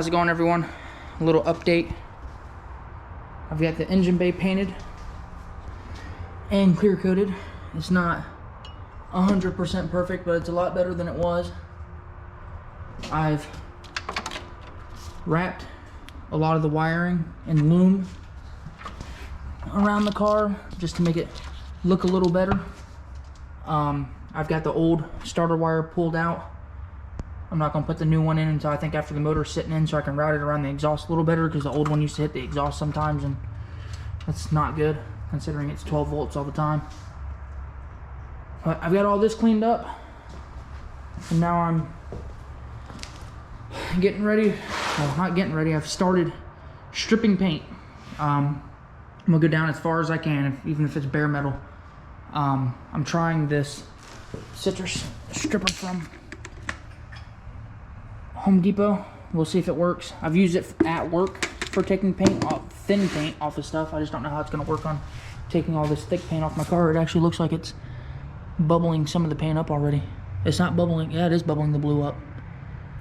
How's it going, everyone? A little update. I've got the engine bay painted and clear coated. It's not 100% perfect, but it's a lot better than it was. I've wrapped a lot of the wiring in loom around the car just to make it look a little better. I've got the old starter wire pulled out. I'm not going to put the new one in until I think after the motor's sitting in, so I can route it around the exhaust a little better, because the old one used to hit the exhaust sometimes, and that's not good considering it's 12 volts all the time. But I've got all this cleaned up, and now I'm getting ready. Well, not getting ready. I've started stripping paint. I'm gonna go down as far as I can, even if it's bare metal. I'm trying this citrus stripper from Home Depot. We'll see if it works. I've used it at work for taking paint off, thin paint off of stuff. I just don't know how it's gonna work on taking all this thick paint off my car. It actually looks like it's bubbling some of the paint up already. It's not bubbling. Yeah, it is bubbling the blue up.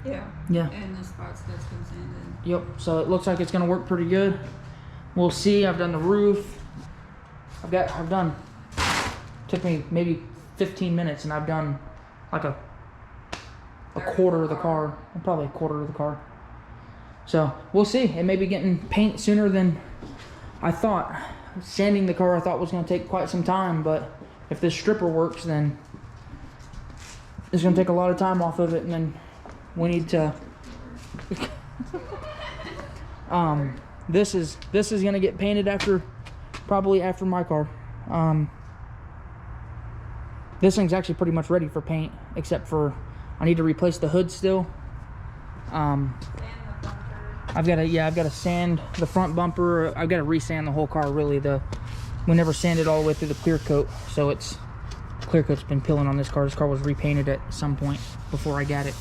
Yeah. And the spots that's been sanded. Yep. So it looks like it's gonna work pretty good. We'll see. I've done the roof. I've done. Took me maybe 15 minutes, and I've done like a quarter of the car. Probably a quarter of the car. So we'll see. It may be getting paint sooner than I thought. Sanding the car I thought was going to take quite some time, but if this stripper works, then it's going to take a lot of time off of it, and then we need to this is going to get painted probably after my car. This thing's actually pretty much ready for paint, except for I need to replace the hood still. I've got to sand the front bumper. I've got to resand the whole car, really. We never sanded all the way through the clear coat, so clear coat's been peeling on this car. This car was repainted at some point before I got it,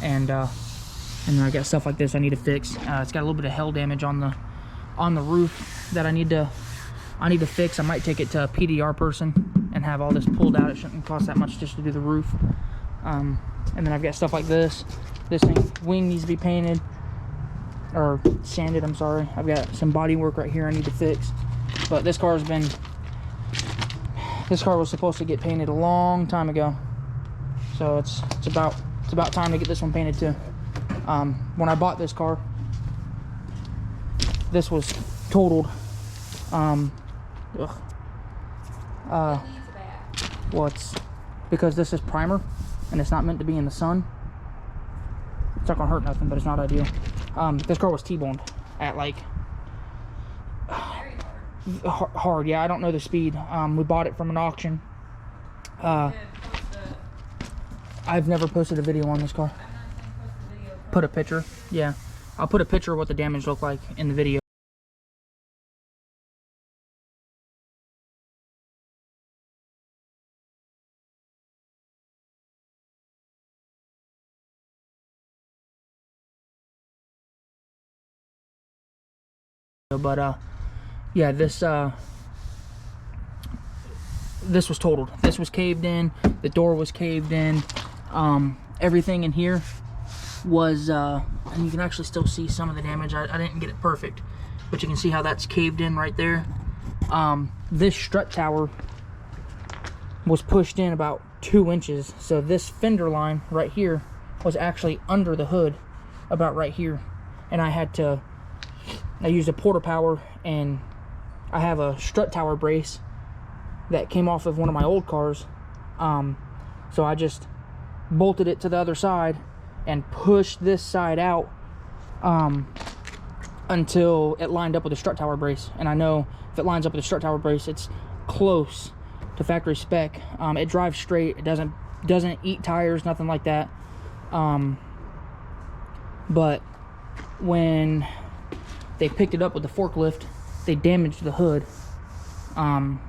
and then I got stuff like this I need to fix. It's got a little bit of hail damage on the roof that I need to fix. I might take it to a PDR person and have all this pulled out. It shouldn't cost that much just to do the roof. And then I've got stuff like this. This wing needs to be painted or sanded. I'm sorry. I've got some body work right here I need to fix. But this car was supposed to get painted a long time ago. So it's about time to get this one painted too. When I bought this car, this was totaled. Well, it's because this is primer and it's not meant to be in the sun. It's not gonna hurt nothing, but it's not ideal. This car was T-boned at like hard. Yeah, I don't know the speed. We bought it from an auction. I've never posted a video on this car. Put a picture. Yeah, I'll put a picture of what the damage looked like in the video. But yeah, this was totaled. This was caved in. The door was caved in. Everything in here was and you can actually still see some of the damage. I didn't get it perfect, but you can see how that's caved in right there. This strut tower was pushed in about 2 inches, so this fender line right here was actually under the hood about right here, and I used a Porter Power, and I have a strut tower brace that came off of one of my old cars. So I just bolted it to the other side and pushed this side out until it lined up with the strut tower brace. And I know if it lines up with the strut tower brace, it's close to factory spec. It drives straight. It doesn't eat tires, nothing like that. But when they picked it up with the forklift, they damaged the hood. And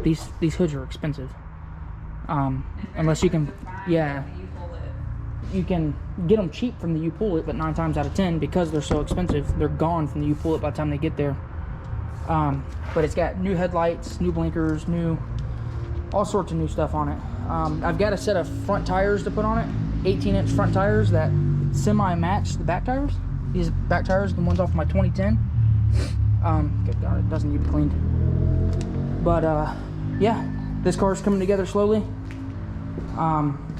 these hoods are expensive. Unless you can, yeah, you can get them cheap from the U-Pull-It, but 9 times out of 10, because they're so expensive, they're gone from the U-Pull-It by the time they get there. But it's got new headlights, new blinkers, all sorts of new stuff on it. I've got a set of front tires to put on it, 18-inch front tires that semi-match the back tires. These back tires, the ones off my 2010. Good God, it doesn't need to be cleaned. But yeah, this car's coming together slowly.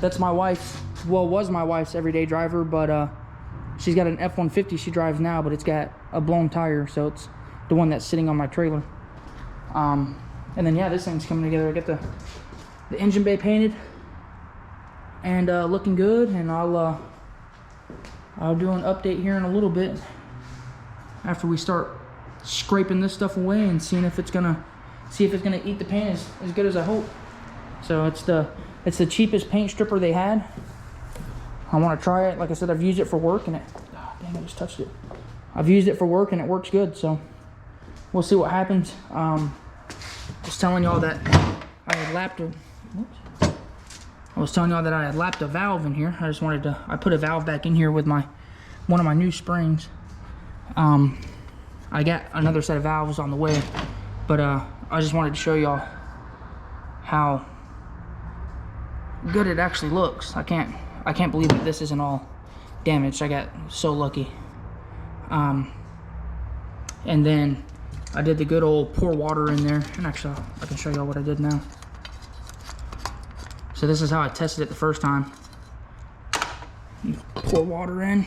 That's my wife's, well, was my wife's everyday driver, but she's got an F-150 she drives now, but it's got a blown tire, so it's the one that's sitting on my trailer. And then yeah, this thing's coming together. I got the engine bay painted and looking good, and I'll do an update here in a little bit after we start scraping this stuff away and seeing if it's gonna eat the paint as good as I hope. So it's the cheapest paint stripper they had. I want to try it. Like I said, I've used it for work, and dang, I just touched it. I've used it for work and it works good, so we'll see what happens. Just telling y'all that I had lapped a, whoops. I was telling y'all that I had lapped a valve in here. I put a valve back in here with one of my new springs. I got another set of valves on the way, but I just wanted to show y'all how good it actually looks. I can't believe that this isn't all damaged. I got so lucky. And then I did the good old pour water in there, and actually I can show y'all what I did now. So this is how I tested it the first time. You pour water in.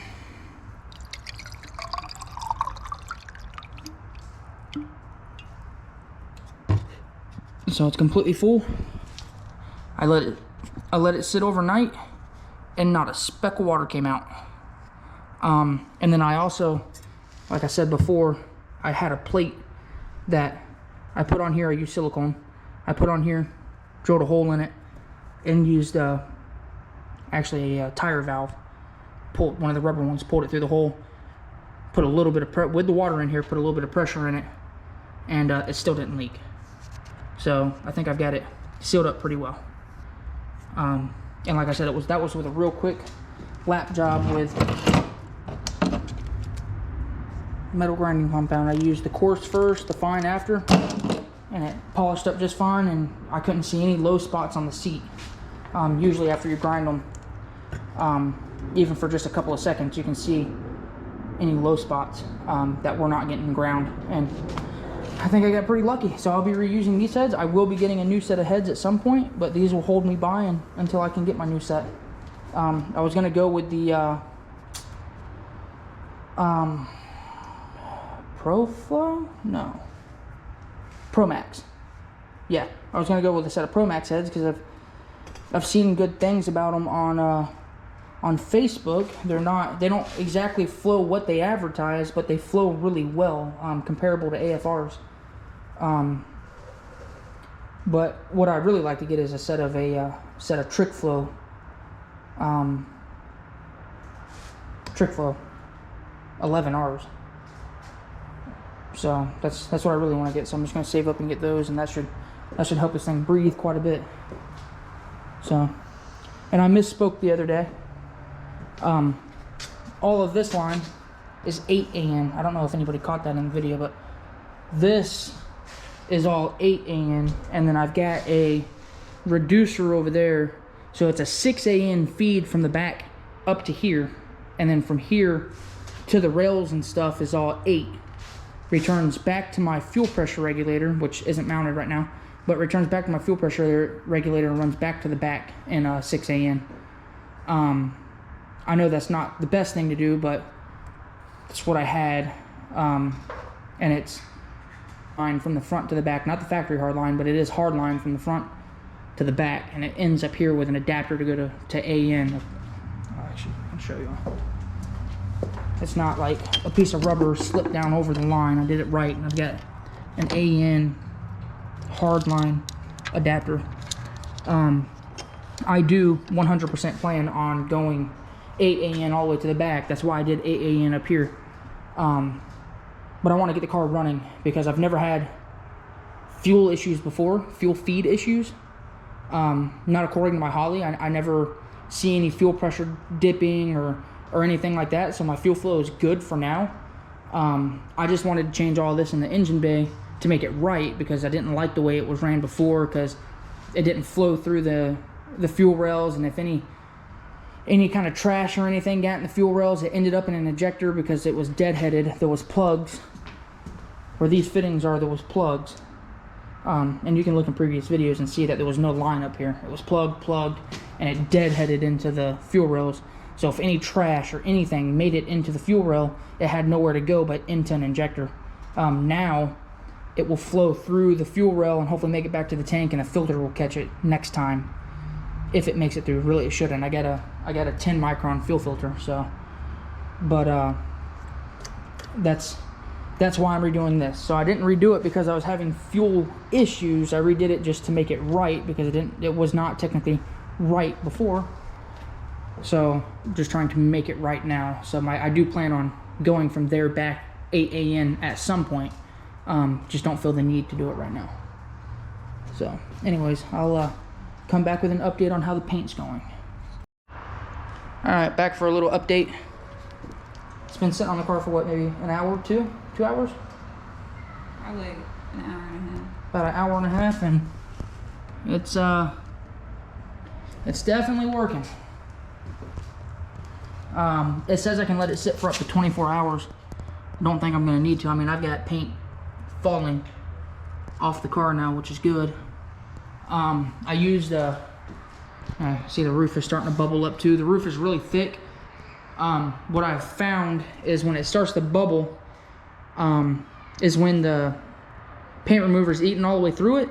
So it's completely full. I let it sit overnight, and not a speck of water came out. And then I also, like I said before, I had a plate that I put on here. I used silicone. I put on here, drilled a hole in it, and used actually a tire valve. Pulled one of the rubber ones, pulled it through the hole, put a little bit of with the water in here, put a little bit of pressure in it, and it still didn't leak. So I think I've got it sealed up pretty well. And like I said, that was with a real quick lap job with metal grinding compound. I used the coarse first, the fine after, and it polished up just fine, and I couldn't see any low spots on the seat. Usually after you grind them, even for just a couple of seconds, you can see any low spots that were not getting ground, and I think I got pretty lucky. So I'll be reusing these heads. I will be getting a new set of heads at some point, but these will hold me by until I can get my new set. I was gonna go with the ProFlow? No. ProMax. Yeah, I was gonna go with a set of ProMax heads because I've seen good things about them on Facebook. They don't exactly flow what they advertise, but they flow really well, comparable to AFRs. But what I'd really like to get is a set of TrickFlow, TrickFlow 11Rs. So that's what I really want to get. So I'm just going to save up and get those, and that should help this thing breathe quite a bit. So, and I misspoke the other day. All of this line is 8 AN. I don't know if anybody caught that in the video, but this is all 8 AN, and then I've got a reducer over there, so it's a 6 AN feed from the back up to here, and then from here to the rails and stuff is all 8. Returns back to my fuel pressure regulator, which isn't mounted right now, but returns back to my fuel pressure regulator and runs back to the back in 6 AN. I know that's not the best thing to do, but that's what I had, and it's line from the front to the back, not the factory hard line, but it is hard line from the front to the back, and it ends up here with an adapter to go to AN. Actually, I'll show you. It's not like a piece of rubber slipped down over the line. I did it right, and I've got an AN hard line adapter. I do 100% plan on going 8 AN all the way to the back. That's why I did 8 AN up here. But I want to get the car running because I've never had fuel issues before, fuel feed issues. Not according to my Holley. I never see any fuel pressure dipping or anything like that, so my fuel flow is good for now. I just wanted to change all this in the engine bay to make it right because I didn't like the way it was ran before because it didn't flow through the fuel rails, and if any kind of trash or anything got in the fuel rails. It ended up in an injector because it was deadheaded. There was plugs. Where these fittings are, there was plugs. And you can look in previous videos and see that there was no line up here. It was plugged, and it deadheaded into the fuel rails. So if any trash or anything made it into the fuel rail, it had nowhere to go but into an injector. Now it will flow through the fuel rail and hopefully make it back to the tank, and the filter will catch it next time if it makes it through. Really, it shouldn't. I got a 10 micron fuel filter, so. It that's why I'm redoing this. So I didn't redo it because I was having fuel issues. I redid it just to make it right because it was not technically right before. So just trying to make it right now. So I do plan on going from there back 8 a.m. at some point. Just don't feel the need to do it right now. So anyways, I'll come back with an update on how the paint's going. Alright, back for a little update. It's been sitting on the car for what, maybe an hour or two? 2 hours? Probably an hour and a half. About an hour and a half, and it's definitely working. It says I can let it sit for up to 24 hours. I don't think I'm gonna need to. I mean, I've got paint falling off the car now, which is good. I used see the roof is starting to bubble up too. The roof is really thick. What I've found is when it starts to bubble, is when the paint remover is eating all the way through it.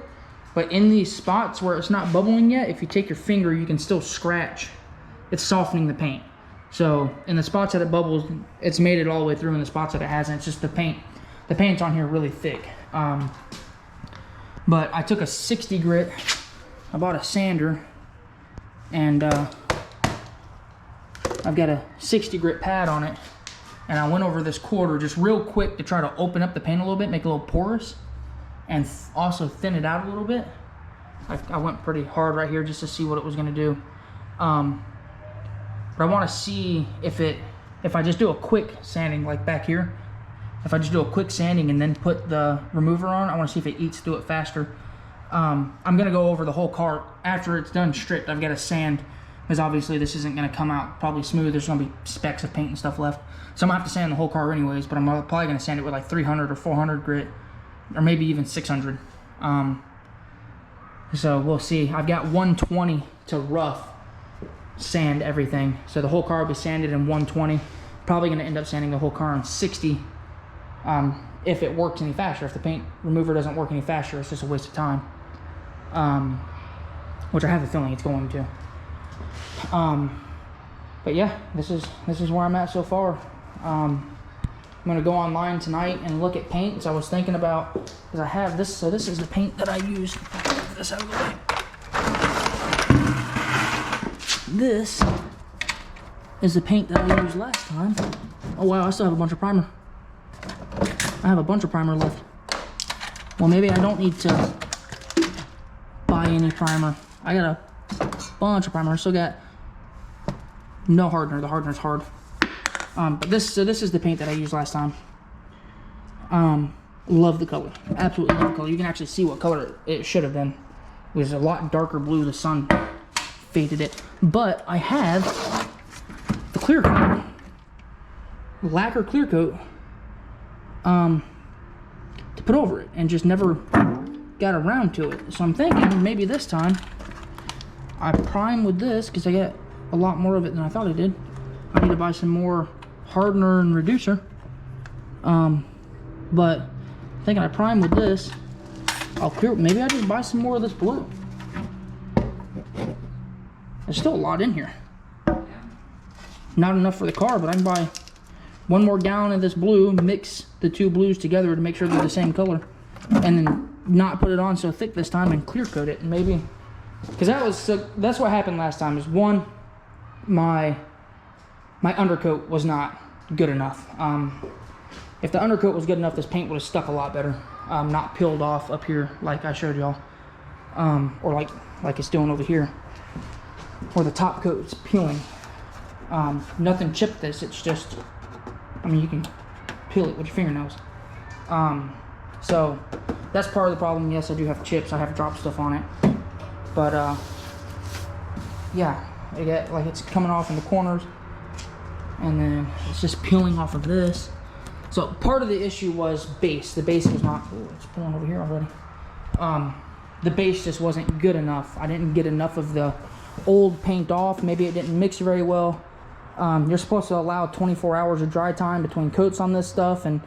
But in these spots where it's not bubbling yet, if you take your finger, you can still scratch. It's softening the paint. So in the spots that it bubbles, it's made it all the way through. In the spots that it hasn't, it's just the paint's on here really thick. But I took a 60 grit. I bought a sander, and I've got a 60 grit pad on it, and I went over this quarter just real quick to try to open up the paint a little bit, make it a little porous, and also thin it out a little bit. I went pretty hard right here just to see what it was going to do. But I want to see if I just do a quick sanding like back here, if I just do a quick sanding and then put the remover on, I want to see if it eats through it faster. I'm going to go over the whole car after it's done stripped. I've got to sand, because obviously this isn't going to come out probably smooth. There's going to be specks of paint and stuff left. So I'm going to have to sand the whole car anyways, but I'm probably going to sand it with like 300 or 400 grit, or maybe even 600. So we'll see. I've got 120 to rough sand everything. So the whole car will be sanded in 120. Probably going to end up sanding the whole car on 60. If it works any faster. If the paint remover doesn't work any faster, it's just a waste of time. Which I have a feeling it's going to. But yeah, this is where I'm at so far. I'm gonna go online tonight and look at paint. So I was thinking about, because I have this, so this is the paint that I used. Get this out of the way. This is the paint that I used last time. Oh wow, I still have a bunch of primer. I have a bunch of primer left. Well, maybe I don't need to buy any primer. I got a bunch of primer. I still got no hardener. The hardener's hard. But this is the paint that I used last time. Love the color. Absolutely love the color. You can actually see what color it should have been. It was a lot darker blue. The sun faded it. But I have the clear coat. Lacquer clear coat. To put over it, and just never got around to it. So I'm thinking maybe this time I prime with this, because I get a lot more of it than I thought I did. I need to buy some more hardener and reducer. But I'm thinking I prime with this. I'll clear. Maybe I just buy some more of this blue. There's still a lot in here. Not enough for the car, but I can buy one more gallon of this blue, mix the two blues together to make sure they're the same color, and then not put it on so thick this time and clear coat it. And maybe, because that's what happened last time, is one, my undercoat was not good enough. If the undercoat was good enough, this paint would have stuck a lot better, not peeled off up here like I showed y'all, or like it's doing over here, where the top coat is peeling. Nothing chipped this. It's just, I mean, you can peel it with your fingernails. So that's part of the problem. Yes, I do have chips. I have dropped stuff on it. But yeah, You get like it's coming off in the corners, and then it's just peeling off of this. So part of the issue was base. The base was not. Ooh, it's pulling over here already. The base just wasn't good enough. I didn't get enough of the old paint off. Maybe it didn't mix very well. You're supposed to allow 24 hours of dry time between coats on this stuff, and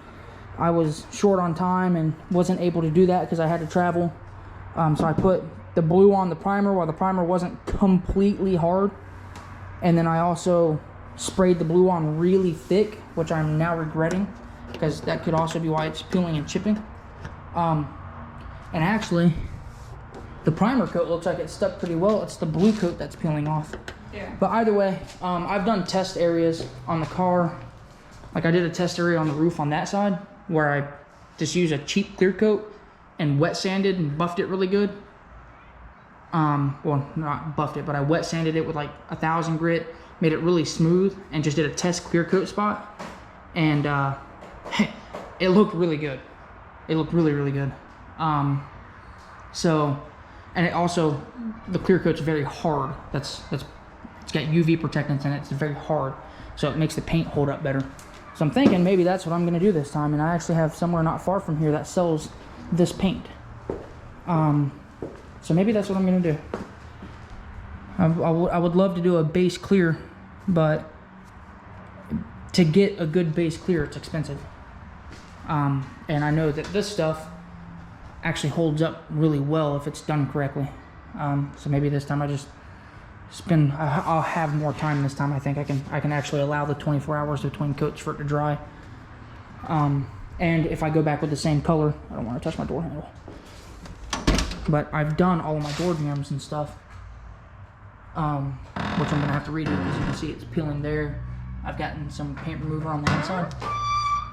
I was short on time and wasn't able to do that because I had to travel. So I put the blue on the primer while the primer wasn't completely hard, and then I also sprayed the blue on really thick, which I'm now regretting because that could also be why it's peeling and chipping. And actually, the primer coat looks like it stuck pretty well. It's the blue coat that's peeling off. Yeah. But either way, I've done test areas on the car. Like I did a test area on the roof on that side where I just used a cheap clear coat and wet sanded and buffed it really good. Well, not buffed it, but I wet sanded it with like 1000 grit, made it really smooth, and just did a test clear coat spot. And it looked really good. It looked really, really good. And it also, the clear coat's very hard. It's got UV protectants in it. It's very hard, so it makes the paint hold up better. So I'm thinking maybe that's what I'm gonna do this time. And I actually have somewhere not far from here that sells this paint. So maybe that's what I'm gonna do. I would love to do a base clear, but to get a good base clear, it's expensive. And I know that this stuff actually holds up really well if it's done correctly. So maybe this time I just I'll have more time this time. I think I can actually allow the 24 hours between coats for it to dry. And if I go back with the same color, I don't want to touch my door handle. But I've done all of my door jambs and stuff, which I'm gonna have to redo because you can see it's peeling there. I've gotten some paint remover on the inside,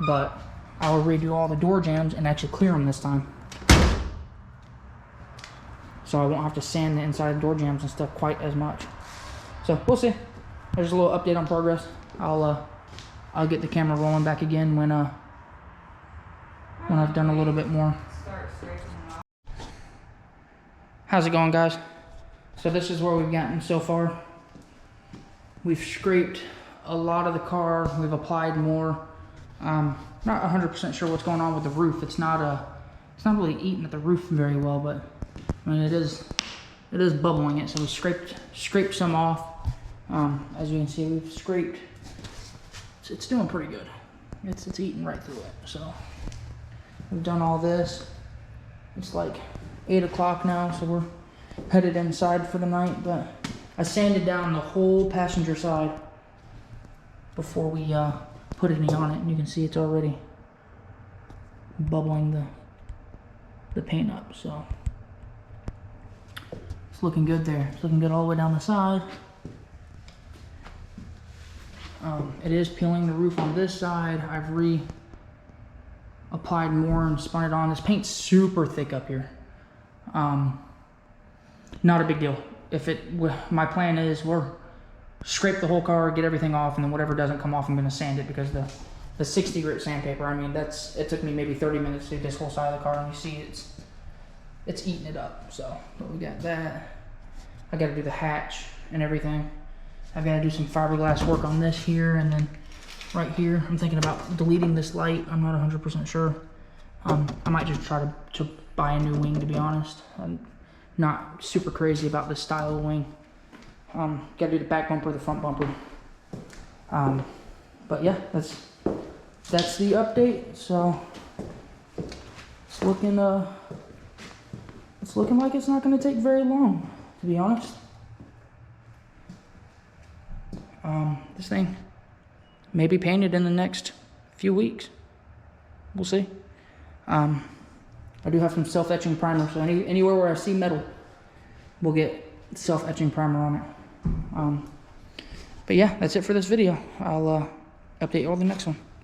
but I'll redo all the door jambs and actually clear them this time. So I won't have to sand the inside of the door jambs and stuff quite as much. So we'll see. There's a little update on progress. I'll get the camera rolling back again when I've done a little bit more. How's it going, guys? So this is where we've gotten so far. We've scraped a lot of the car. We've applied more. Not 100% sure what's going on with the roof. It's not really eating at the roof very well, but I mean it is bubbling it. So we scraped some off. As you can see, we've scraped. It's doing pretty good. It's eating right through it. So we've done all this. It's like 8 o'clock now, so we're headed inside for the night. But I sanded down the whole passenger side before we put any on it, and you can see it's already bubbling the paint up. So it's looking good there. It's looking good all the way down the side. It is peeling the roof on this side. I've applied more and spun it on. This paint's super thick up here. Not a big deal. My plan is we're scrape the whole car, get everything off, and then whatever doesn't come off, I'm gonna sand it, because the 60 grit sandpaper, I mean, it took me maybe 30 minutes to do this whole side of the car, and you see it's eating it up. So, but we got that. I gotta do the hatch and everything. I've gotta do some fiberglass work on this here, and then right here, I'm thinking about deleting this light. I'm not 100% sure. I might just try to buy a new wing, to be honest. I'm not super crazy about this style of wing. Gotta do the back bumper, the front bumper. But yeah, that's the update. So it's looking like it's not gonna take very long, to be honest. This thing may be painted in the next few weeks. We'll see. I do have some self-etching primer, so anywhere where I see metal, we'll get self-etching primer on it. But yeah, that's it for this video. I'll update you all the next one.